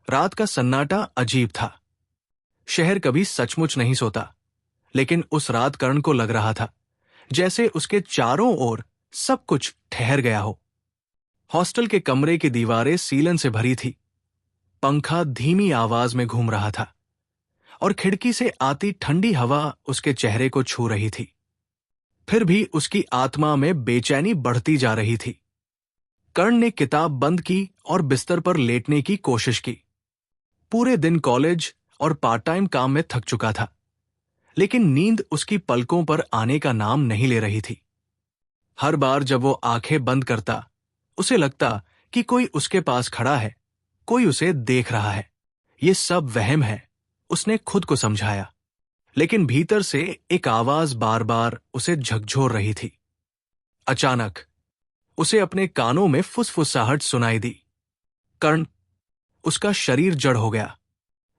रात का सन्नाटा अजीब था। शहर कभी सचमुच नहीं सोता, लेकिन उस रात कर्ण को लग रहा था जैसे उसके चारों ओर सब कुछ ठहर गया हो। हॉस्टल के कमरे की दीवारें सीलन से भरी थी, पंखा धीमी आवाज में घूम रहा था और खिड़की से आती ठंडी हवा उसके चेहरे को छू रही थी। फिर भी उसकी आत्मा में बेचैनी बढ़ती जा रही थी। कर्ण ने किताब बंद की और बिस्तर पर लेटने की कोशिश की। पूरे दिन कॉलेज और पार्ट टाइम काम में थक चुका था, लेकिन नींद उसकी पलकों पर आने का नाम नहीं ले रही थी। हर बार जब वो आंखें बंद करता, उसे लगता कि कोई उसके पास खड़ा है, कोई उसे देख रहा है। ये सब वहम है, उसने खुद को समझाया, लेकिन भीतर से एक आवाज बार बार उसे झकझोर रही थी। अचानक उसे अपने कानों में फुसफुसाहट सुनाई दी। कर्ण, उसका शरीर जड़ हो गया।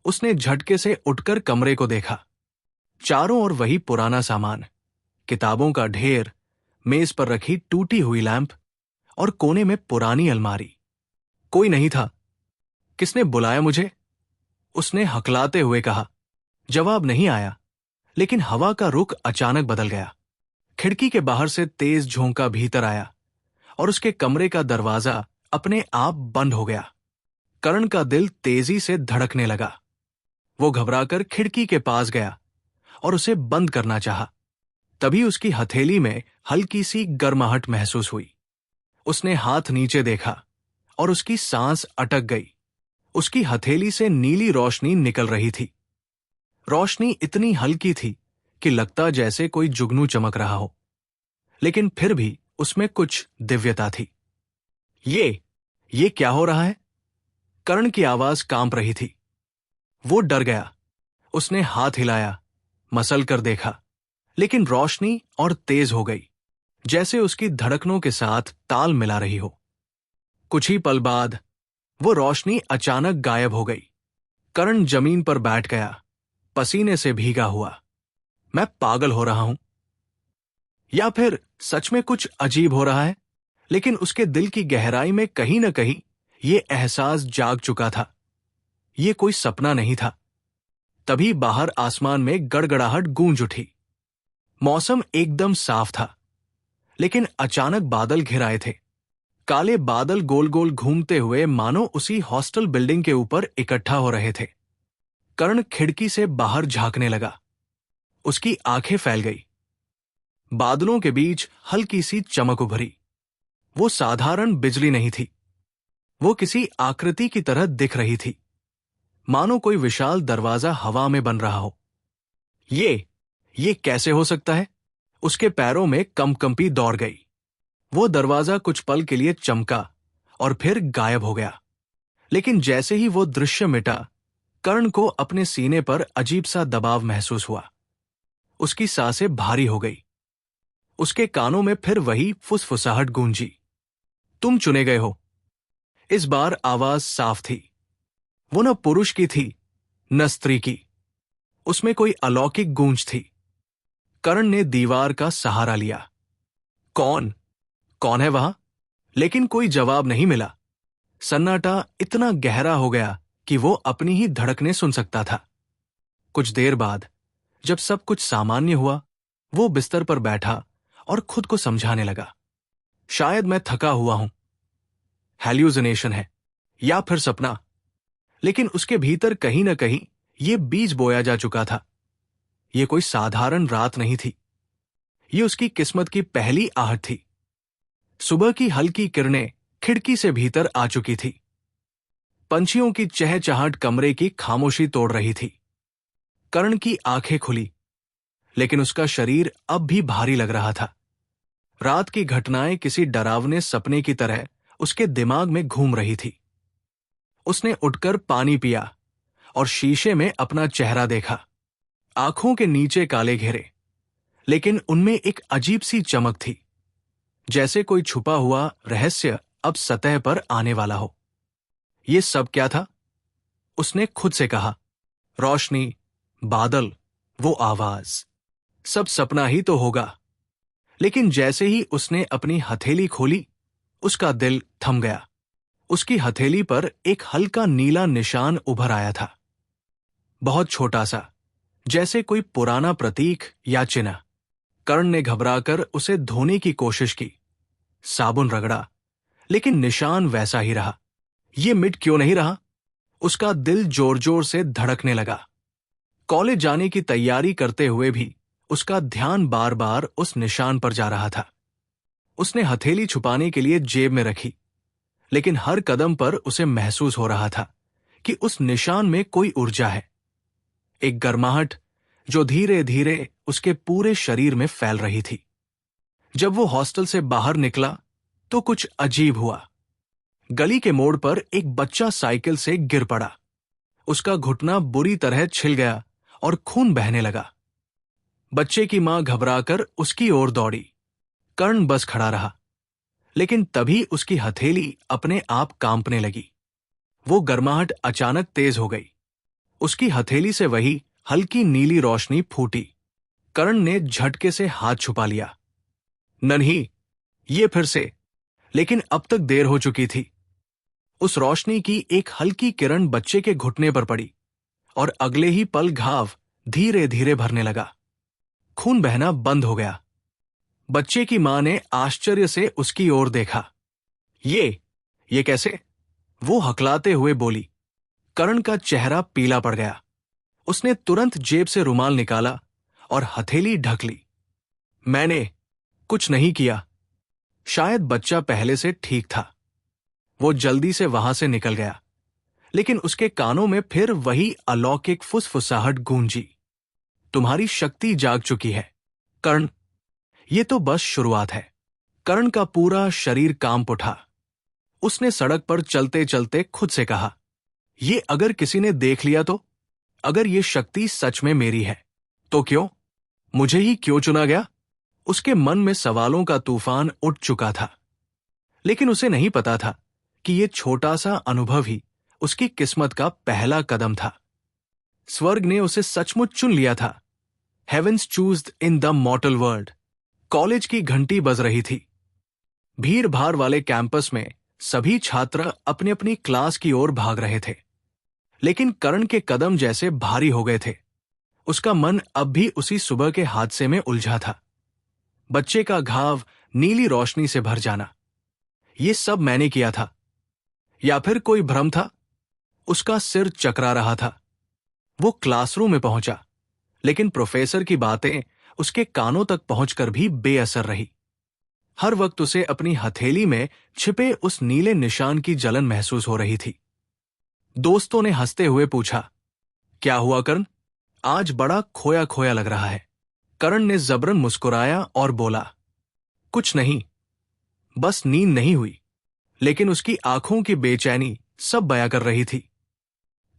उसने झटके से उठकर कमरे को देखा। चारों ओर वही पुराना सामान, किताबों का ढेर, मेज पर रखी टूटी हुई लैंप और कोने में पुरानी अलमारी। कोई नहीं था। किसने बुलाया मुझे? उसने हकलाते हुए कहा। जवाब नहीं आया, लेकिन हवा का रुख अचानक बदल गया। खिड़की के बाहर से तेज झोंका भीतर आया और उसके कमरे का दरवाजा अपने आप बंद हो गया। कर्ण का दिल तेजी से धड़कने लगा। वो घबराकर खिड़की के पास गया और उसे बंद करना चाहा। तभी उसकी हथेली में हल्की सी गर्माहट महसूस हुई। उसने हाथ नीचे देखा और उसकी सांस अटक गई। उसकी हथेली से नीली रोशनी निकल रही थी। रोशनी इतनी हल्की थी कि लगता जैसे कोई जुगनू चमक रहा हो, लेकिन फिर भी उसमें कुछ दिव्यता थी। ये क्या हो रहा है? कर्ण की आवाज कांप रही थी। वो डर गया। उसने हाथ हिलाया, मसल कर देखा, लेकिन रोशनी और तेज हो गई, जैसे उसकी धड़कनों के साथ ताल मिला रही हो। कुछ ही पल बाद वो रोशनी अचानक गायब हो गई। कर्ण जमीन पर बैठ गया, पसीने से भीगा हुआ। मैं पागल हो रहा हूं या फिर सच में कुछ अजीब हो रहा है? लेकिन उसके दिल की गहराई में कहीं न कहीं ये एहसास जाग चुका था। ये कोई सपना नहीं था। तभी बाहर आसमान में गड़गड़ाहट गूंज उठी। मौसम एकदम साफ था, लेकिन अचानक बादल घिर आए थे। काले बादल गोल गोल घूमते हुए मानो उसी हॉस्टल बिल्डिंग के ऊपर इकट्ठा हो रहे थे। कर्ण खिड़की से बाहर झांकने लगा। उसकी आंखें फैल गई। बादलों के बीच हल्की सी चमक उभरी। वो साधारण बिजली नहीं थी, वो किसी आकृति की तरह दिख रही थी, मानो कोई विशाल दरवाजा हवा में बन रहा हो। ये कैसे हो सकता है? उसके पैरों में कंपकंपी दौड़ गई। वो दरवाजा कुछ पल के लिए चमका और फिर गायब हो गया। लेकिन जैसे ही वो दृश्य मिटा, कर्ण को अपने सीने पर अजीब सा दबाव महसूस हुआ। उसकी सांसें भारी हो गई। उसके कानों में फिर वही फुसफुसाहट गूंजी। तुम चुने गए हो। इस बार आवाज साफ थी। वो न पुरुष की थी, न स्त्री की। उसमें कोई अलौकिक गूंज थी। कर्ण ने दीवार का सहारा लिया। कौन है वहां? लेकिन कोई जवाब नहीं मिला। सन्नाटा इतना गहरा हो गया कि वो अपनी ही धड़कनें सुन सकता था। कुछ देर बाद जब सब कुछ सामान्य हुआ, वो बिस्तर पर बैठा और खुद को समझाने लगा, शायद मैं थका हुआ हूं, हैल्यूसिनेशन है या फिर सपना। लेकिन उसके भीतर कहीं न कहीं ये बीज बोया जा चुका था। ये कोई साधारण रात नहीं थी। ये उसकी किस्मत की पहली आहट थी। सुबह की हल्की किरणें खिड़की से भीतर आ चुकी थी। पंछियों की चहचहाट कमरे की खामोशी तोड़ रही थी। कर्ण की आंखें खुली, लेकिन उसका शरीर अब भी भारी लग रहा था। रात की घटनाएं किसी डरावने सपने की तरह उसके दिमाग में घूम रही थी। उसने उठकर पानी पिया और शीशे में अपना चेहरा देखा। आंखों के नीचे काले घेरे, लेकिन उनमें एक अजीब सी चमक थी, जैसे कोई छुपा हुआ रहस्य अब सतह पर आने वाला हो। ये सब क्या था? उसने खुद से कहा। रोशनी, बादल, वो आवाज, सब सपना ही तो होगा। लेकिन जैसे ही उसने अपनी हथेली खोली, उसका दिल थम गया। उसकी हथेली पर एक हल्का नीला निशान उभर आया था, बहुत छोटा सा, जैसे कोई पुराना प्रतीक या चिन्ह। कर्ण ने घबराकर उसे धोने की कोशिश की, साबुन रगड़ा, लेकिन निशान वैसा ही रहा। ये मिट क्यों नहीं रहा? उसका दिल जोर जोर से धड़कने लगा। कॉलेज जाने की तैयारी करते हुए भी उसका ध्यान बार बार उस निशान पर जा रहा था। उसने हथेली छुपाने के लिए जेब में रखी, लेकिन हर कदम पर उसे महसूस हो रहा था कि उस निशान में कोई ऊर्जा है, एक गर्माहट जो धीरे धीरे उसके पूरे शरीर में फैल रही थी। जब वो हॉस्टल से बाहर निकला तो कुछ अजीब हुआ। गली के मोड़ पर एक बच्चा साइकिल से गिर पड़ा। उसका घुटना बुरी तरह छिल गया और खून बहने लगा। बच्चे की मां घबराकर उसकी ओर दौड़ी। कर्ण बस खड़ा रहा, लेकिन तभी उसकी हथेली अपने आप कांपने लगी। वो गर्माहट अचानक तेज हो गई। उसकी हथेली से वही हल्की नीली रोशनी फूटी। कर्ण ने झटके से हाथ छुपा लिया। नन्ही, ये फिर से, लेकिन अब तक देर हो चुकी थी। उस रोशनी की एक हल्की किरण बच्चे के घुटने पर पड़ी और अगले ही पल घाव धीरे धीरे भरने लगा। खून बहना बंद हो गया। बच्चे की मां ने आश्चर्य से उसकी ओर देखा। ये कैसे? वो हकलाते हुए बोली। कर्ण का चेहरा पीला पड़ गया। उसने तुरंत जेब से रुमाल निकाला और हथेली ढक ली। मैंने कुछ नहीं किया। शायद बच्चा पहले से ठीक था। वो जल्दी से वहां से निकल गया, लेकिन उसके कानों में फिर वही अलौकिक फुसफुसाहट गूंजी। तुम्हारी शक्ति जाग चुकी है, कर्ण। ये तो बस शुरुआत है। कर्ण का पूरा शरीर कांप उठा। उसने सड़क पर चलते चलते खुद से कहा, ये अगर किसी ने देख लिया तो? अगर ये शक्ति सच में मेरी है तो क्यों? मुझे ही क्यों चुना गया? उसके मन में सवालों का तूफान उठ चुका था, लेकिन उसे नहीं पता था कि ये छोटा सा अनुभव ही उसकी किस्मत का पहला कदम था। स्वर्ग ने उसे सचमुच चुन लिया था। Heavens chose in the mortal world. College की घंटी बज रही थी। भीड़ भाड़ वाले कैंपस में सभी छात्र अपनी अपनी क्लास की ओर भाग रहे थे, लेकिन कर्ण के कदम जैसे भारी हो गए थे। उसका मन अब भी उसी सुबह के हादसे में उलझा था। बच्चे का घाव नीली रोशनी से भर जाना, ये सब मैंने किया था या फिर कोई भ्रम था? उसका सिर चकरा रहा था। वो क्लासरूम में पहुंचा, लेकिन प्रोफेसर की बातें उसके कानों तक पहुंचकर भी बेअसर रही। हर वक्त उसे अपनी हथेली में छिपे उस नीले निशान की जलन महसूस हो रही थी। दोस्तों ने हंसते हुए पूछा, क्या हुआ कर्ण? आज बड़ा खोया खोया लग रहा है। कर्ण ने जबरन मुस्कुराया और बोला, कुछ नहीं, बस नींद नहीं हुई। लेकिन उसकी आंखों की बेचैनी सब बयां कर रही थी।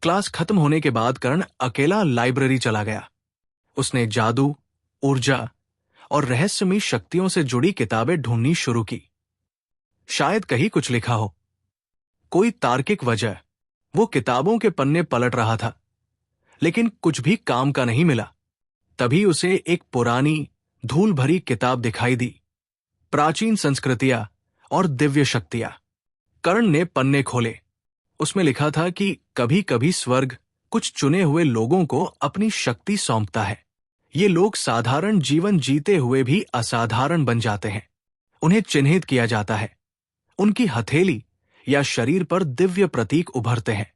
क्लास खत्म होने के बाद कर्ण अकेला लाइब्रेरी चला गया। उसने जादू, ऊर्जा और रहस्यमयी शक्तियों से जुड़ी किताबें ढूंढनी शुरू की। शायद कहीं कुछ लिखा हो, कोई तार्किक वजह। वो किताबों के पन्ने पलट रहा था, लेकिन कुछ भी काम का नहीं मिला। तभी उसे एक पुरानी, धूल भरी किताब दिखाई दी, प्राचीन संस्कृतियां और दिव्य शक्तियां। कर्ण ने पन्ने खोले। उसमें लिखा था कि कभी कभी स्वर्ग कुछ चुने हुए लोगों को अपनी शक्ति सौंपता है। ये लोग साधारण जीवन जीते हुए भी असाधारण बन जाते हैं। उन्हें चिन्हित किया जाता है। उनकी हथेली या शरीर पर दिव्य प्रतीक उभरते हैं।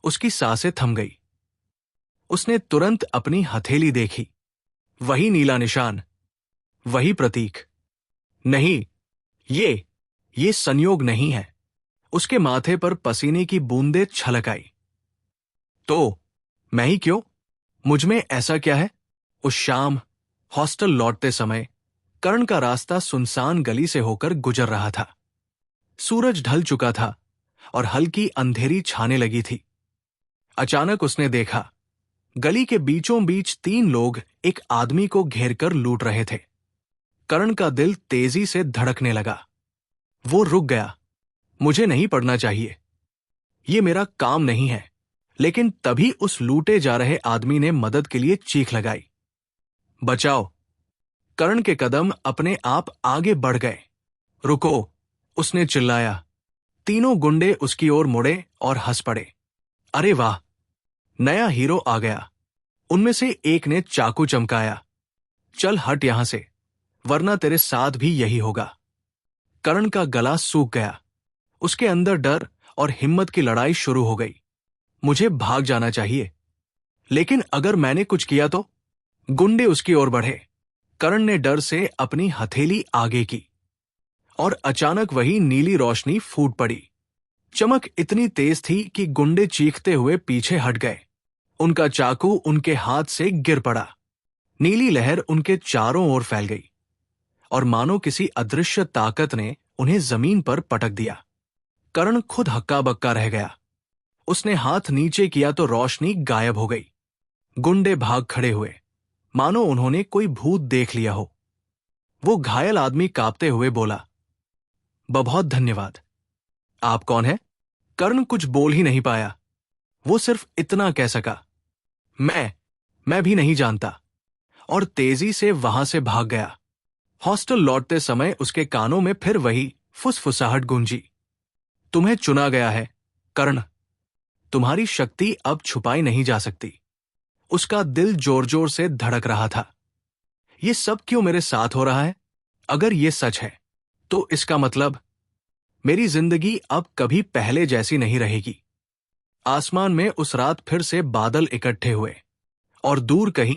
उसकी सांसें थम गई। उसने तुरंत अपनी हथेली देखी। वही नीला निशान, वही प्रतीक। नहीं, ये संयोग नहीं है। उसके माथे पर पसीने की बूंदें छलक आई। तो मैं ही क्यों? मुझ में ऐसा क्या है? उस शाम हॉस्टल लौटते समय कर्ण का रास्ता सुनसान गली से होकर गुजर रहा था। सूरज ढल चुका था और हल्की अंधेरी छाने लगी थी। अचानक उसने देखा, गली के बीचों बीच 3 लोग एक आदमी को घेरकर लूट रहे थे। कर्ण का दिल तेजी से धड़कने लगा। वो रुक गया। मुझे नहीं पढ़ना चाहिए, ये मेरा काम नहीं है। लेकिन तभी उस लूटे जा रहे आदमी ने मदद के लिए चीख लगाई, बचाओ। कर्ण के कदम अपने आप आगे बढ़ गए। रुको, उसने चिल्लाया। तीनों गुंडे उसकी ओर मुड़े और हंस पड़े। अरे वाह, नया हीरो आ गया। उनमें से एक ने चाकू चमकाया। चल हट यहां से, वरना तेरे साथ भी यही होगा। करण का गला सूख गया। उसके अंदर डर और हिम्मत की लड़ाई शुरू हो गई। मुझे भाग जाना चाहिए, लेकिन अगर मैंने कुछ किया तो? गुंडे उसकी ओर बढ़े। करण ने डर से अपनी हथेली आगे की और अचानक वही नीली रोशनी फूट पड़ी। चमक इतनी तेज थी कि गुंडे चीखते हुए पीछे हट गए। उनका चाकू उनके हाथ से गिर पड़ा। नीली लहर उनके चारों ओर फैल गई और मानो किसी अदृश्य ताकत ने उन्हें जमीन पर पटक दिया। करण खुद हक्का बक्का रह गया। उसने हाथ नीचे किया तो रोशनी गायब हो गई। गुंडे भाग खड़े हुए, मानो उन्होंने कोई भूत देख लिया हो। वो घायल आदमी कांपते हुए बोला, बहुत धन्यवाद। आप कौन हैं? कर्ण कुछ बोल ही नहीं पाया। वो सिर्फ इतना कह सका, मैं भी नहीं जानता, और तेजी से वहां से भाग गया। हॉस्टल लौटते समय उसके कानों में फिर वही फुसफुसाहट गूंजी। तुम्हें चुना गया है कर्ण, तुम्हारी शक्ति अब छुपाई नहीं जा सकती। उसका दिल जोर जोर से धड़क रहा था। ये सब क्यों मेरे साथ हो रहा है? अगर ये सच है तो इसका मतलब मेरी जिंदगी अब कभी पहले जैसी नहीं रहेगी। आसमान में उस रात फिर से बादल इकट्ठे हुए और दूर कहीं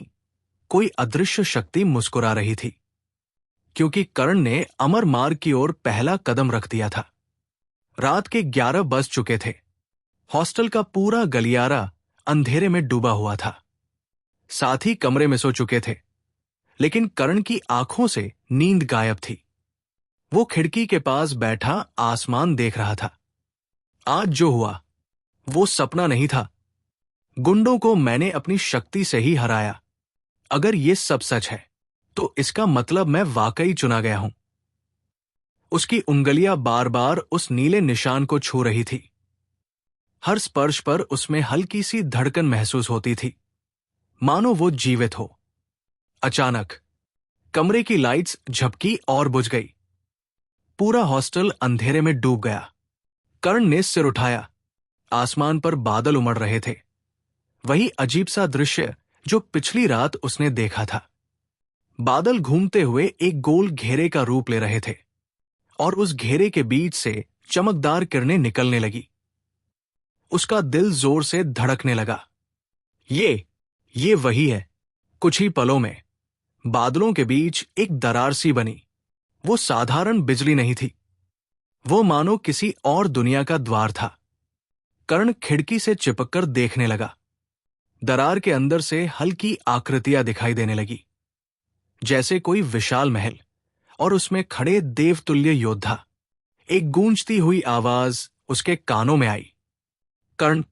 कोई अदृश्य शक्ति मुस्कुरा रही थी, क्योंकि कर्ण ने अमर मार्ग की ओर पहला कदम रख दिया था। रात के 11 बज चुके थे। हॉस्टल का पूरा गलियारा अंधेरे में डूबा हुआ था। साथी कमरे में सो चुके थे, लेकिन कर्ण की आंखों से नींद गायब थी। वो खिड़की के पास बैठा आसमान देख रहा था। आज जो हुआ वो सपना नहीं था। गुंडों को मैंने अपनी शक्ति से ही हराया। अगर ये सब सच है तो इसका मतलब मैं वाकई चुना गया हूं। उसकी उंगलियां बार बार उस नीले निशान को छू रही थी। हर स्पर्श पर उसमें हल्की सी धड़कन महसूस होती थी, मानो वो जीवित हो। अचानक कमरे की लाइट्स झपकी और बुझ गई। पूरा हॉस्टल अंधेरे में डूब गया। कर्ण ने सिर उठाया। आसमान पर बादल उमड़ रहे थे, वही अजीब सा दृश्य जो पिछली रात उसने देखा था। बादल घूमते हुए एक गोल घेरे का रूप ले रहे थे और उस घेरे के बीच से चमकदार किरणें निकलने लगी। उसका दिल जोर से धड़कने लगा। ये वही है। कुछ ही पलों में बादलों के बीच एक दरार सी बनी। वो साधारण बिजली नहीं थी, वो मानो किसी और दुनिया का द्वार था। कर्ण खिड़की से चिपककर देखने लगा। दरार के अंदर से हल्की आकृतियां दिखाई देने लगी, जैसे कोई विशाल महल और उसमें खड़े देवतुल्य योद्धा। एक गूंजती हुई आवाज उसके कानों में आई, कर्ण,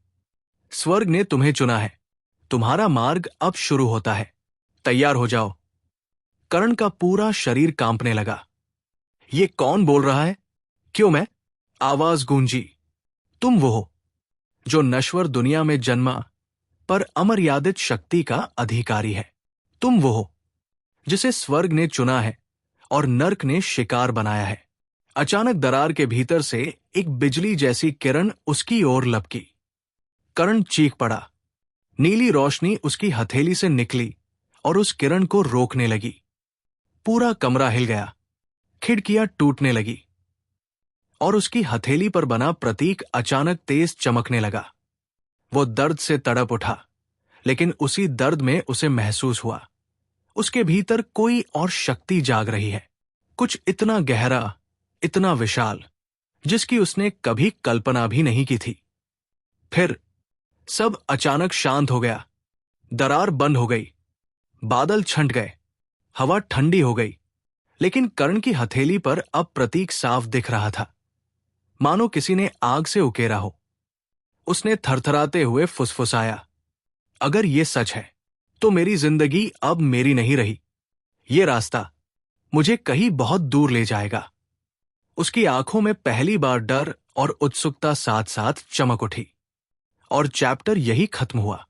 स्वर्ग ने तुम्हें चुना है। तुम्हारा मार्ग अब शुरू होता है। तैयार हो जाओ। कर्ण का पूरा शरीर कांपने लगा। ये कौन बोल रहा है? क्यों मैं? आवाज गूंजी, तुम वो हो जो नश्वर दुनिया में जन्मा पर अमर्यादित शक्ति का अधिकारी है। तुम वो हो जिसे स्वर्ग ने चुना है और नर्क ने शिकार बनाया है। अचानक दरार के भीतर से एक बिजली जैसी किरण उसकी ओर लपकी। कर्ण चीख पड़ा। नीली रोशनी उसकी हथेली से निकली और उस किरण को रोकने लगी। पूरा कमरा हिल गया, खिड़कियां टूटने लगी और उसकी हथेली पर बना प्रतीक अचानक तेज चमकने लगा। वो दर्द से तड़प उठा, लेकिन उसी दर्द में उसे महसूस हुआ उसके भीतर कोई और शक्ति जाग रही है, कुछ इतना गहरा, इतना विशाल, जिसकी उसने कभी कल्पना भी नहीं की थी। फिर सब अचानक शांत हो गया। दरार बंद हो गई, बादल छंट गए, हवा ठंडी हो गई, लेकिन कर्ण की हथेली पर अब प्रतीक साफ दिख रहा था, मानो किसी ने आग से उकेरा हो। उसने थरथराते हुए फुसफुसाया, अगर ये सच है तो मेरी जिंदगी अब मेरी नहीं रही। ये रास्ता मुझे कहीं बहुत दूर ले जाएगा। उसकी आंखों में पहली बार डर और उत्सुकता साथ साथ चमक उठी और चैप्टर यही खत्म हुआ।